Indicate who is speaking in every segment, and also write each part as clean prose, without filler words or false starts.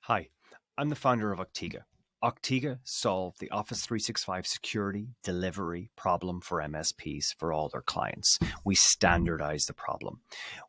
Speaker 1: Hi, I'm the founder of Octiga. Octiga solved the Office 365 security delivery problem for MSPs for all their clients. We standardize the problem.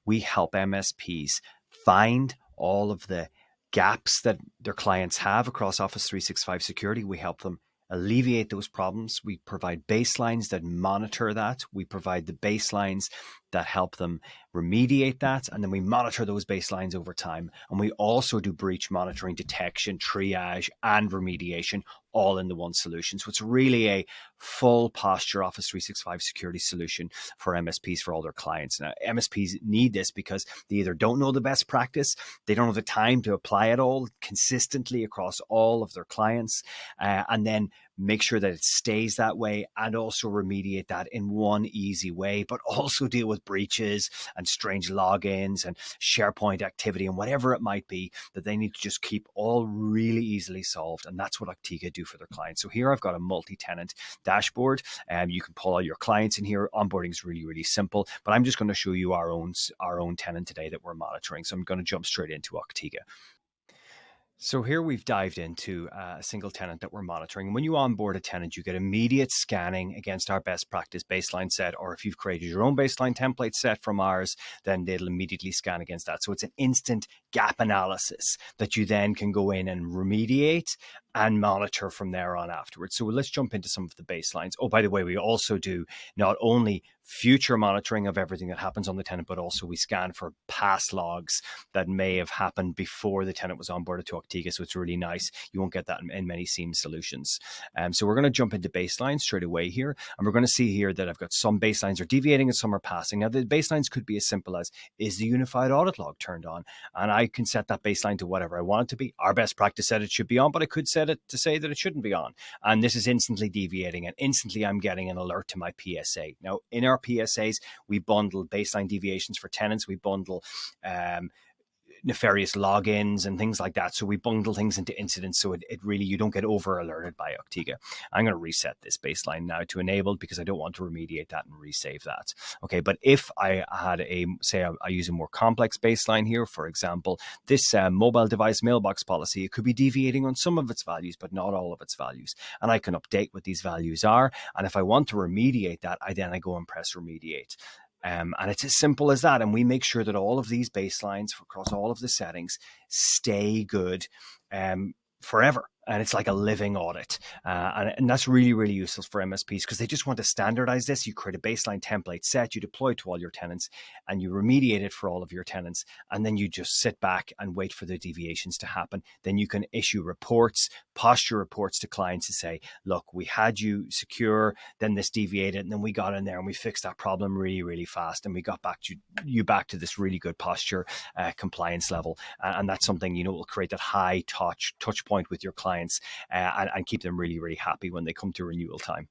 Speaker 1: We help MSPs find all of the gaps that their clients have across Office 365 security. We help them alleviate those problems. We provide baselines that monitor that. We provide the baselines that help them remediate that. And then we monitor those baselines over time. And we also do breach monitoring, detection, triage, and remediation all in the one solution. So it's really a full posture Office 365 security solution for MSPs for all their clients. Now, MSPs need this because they either don't know the best practice, they don't have the time to apply it all consistently across all of their clients, and then make sure that it stays that way and also remediate that in one easy way, but also deal with breaches and strange logins and SharePoint activity and whatever it might be that they need to just keep all really easily solved. And that's what Octiga do for their clients. So here I've got a multi-tenant dashboard, and you can pull all your clients in here. Onboarding is really, really simple, but I'm just going to show you our own tenant today that we're monitoring. So I'm going to jump straight into Octiga. So here we've dived into a single tenant that we're monitoring. When you onboard a tenant, you get immediate scanning against our best practice baseline set, or if you've created your own baseline template set from ours, then they'll immediately scan against that. So it's an instant gap analysis that you then can go in and remediate and monitor from there on afterwards. So let's jump into some of the baselines. Oh, by the way, we also do not only future monitoring of everything that happens on the tenant, but also we scan for past logs that may have happened before the tenant was onboarded to Octiga. So it's really nice. You won't get that in many SIEM solutions. So we're going to jump into baselines straight away here. And we're going to see here that I've got some baselines are deviating and some are passing. Now, the baselines could be as simple as, is the unified audit log turned on? And I can set that baseline to whatever I want it to be. Our best practice said it should be on, but I could set it to say that it shouldn't be on. And this is instantly deviating, and instantly I'm getting an alert to my PSA. Now, in our PSAs, we bundle baseline deviations for tenants. We bundle nefarious logins and things like that. So we bundle things into incidents, so it really, you don't get over alerted by Octiga. I'm going to reset this baseline now to enabled because I don't want to remediate that and resave that. Okay, but if I had I use a more complex baseline here, for example, this mobile device mailbox policy, it could be deviating on some of its values, but not all of its values. And I can update what these values are. And if I want to remediate that, I go and press remediate. And it's as simple as that. And we make sure that all of these baselines across all of the settings stay good forever. And it's like a living audit. And that's really, really useful for MSPs because they just want to standardize this. You create a baseline template set, you deploy it to all your tenants, and you remediate it for all of your tenants. And then you just sit back and wait for the deviations to happen. Then you can issue reports, posture reports to clients to say, look, we had you secure, then this deviated, and then we got in there and we fixed that problem really, really fast. And we got you back to this really good posture compliance level. And that's something, will create that high touch point with your clients. And keep them really, really happy when they come to renewal time.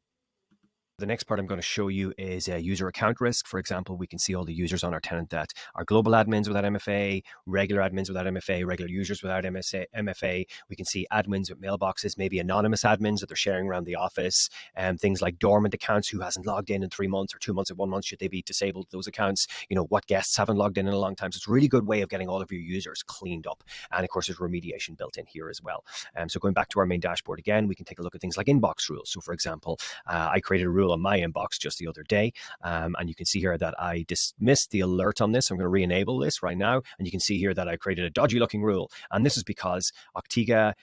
Speaker 1: The next part I'm going to show you is user account risk. For example, we can see all the users on our tenant that are global admins without MFA, regular admins without MFA, regular users without MFA. We can see admins with mailboxes, maybe anonymous admins that they're sharing around the office, and things like dormant accounts, who hasn't logged in 3 months or 2 months or 1 month. Should they be disabled, those accounts? What guests haven't logged in a long time. So it's a really good way of getting all of your users cleaned up. And of course, there's remediation built in here as well. So going back to our main dashboard again, we can take a look at things like inbox rules. So for example, I created a rule on my inbox just the other day, and you can see here that I dismissed the alert on this. I'm going to re-enable this right now, and you can see here that I created a dodgy looking rule, and this is because Octiga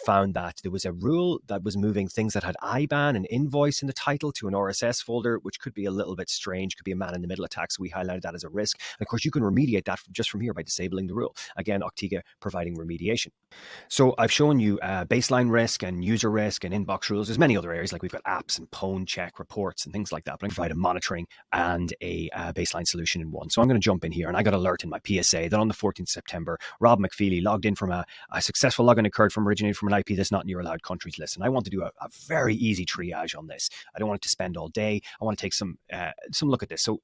Speaker 1: found that there was a rule that was moving things that had IBAN and invoice in the title to an RSS folder, which could be a little bit strange, could be a man-in-the-middle attack, so we highlighted that as a risk. And of course, you can remediate that just from here by disabling the rule. Again, Octiga providing remediation. So I've shown you baseline risk and user risk and inbox rules. There's many other areas, like we've got apps and phone check reports and things like that, but I provide a monitoring and a baseline solution in one. So I'm going to jump in here, and I got alert in my PSA that on the 14th of September, Rob McFeely logged in from a successful login originated from an IP that's not in your allowed countries list. And I want to do a very easy triage on this. I don't want it to spend all day. I want to take some look at this. So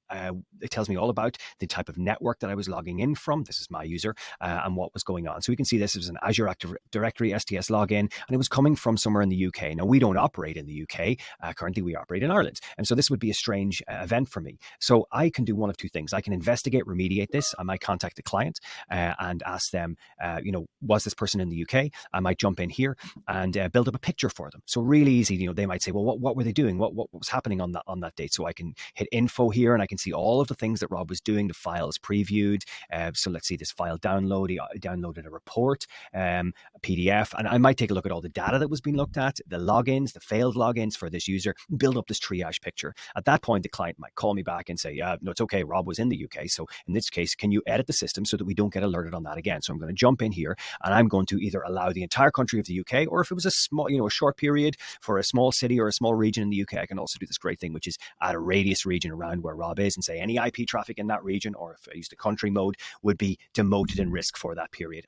Speaker 1: it tells me all about the type of network that I was logging in from. This is my user and what was going on. So we can see this is an Azure Active Directory STS login, and it was coming from somewhere in the UK. Now, we don't operate in the UK. Currently, we operate in Ireland. Ireland. And so this would be a strange event for me. So I can do one of two things. I can investigate, remediate this. I might contact the client and ask them, was this person in the UK? I might jump in here and build up a picture for them. So really easy. They might say, well, what were they doing? What was happening on that date? So I can hit info here and I can see all of the things that Rob was doing. The file is previewed. So let's see this file download. He downloaded a report, a PDF, and I might take a look at all the data that was being looked at, the logins, the failed logins for this user, build up this triage picture. At that point, the client might call me back and say, no, it's okay. Rob was in the UK. So in this case, can you edit the system so that we don't get alerted on that again? So I'm going to jump in here and I'm going to either allow the entire country of the UK, or if it was a small, a short period for a small city or a small region in the UK, I can also do this great thing, which is add a radius region around where Rob is and say any IP traffic in that region, or if I use the country mode, would be demoted in risk for that period.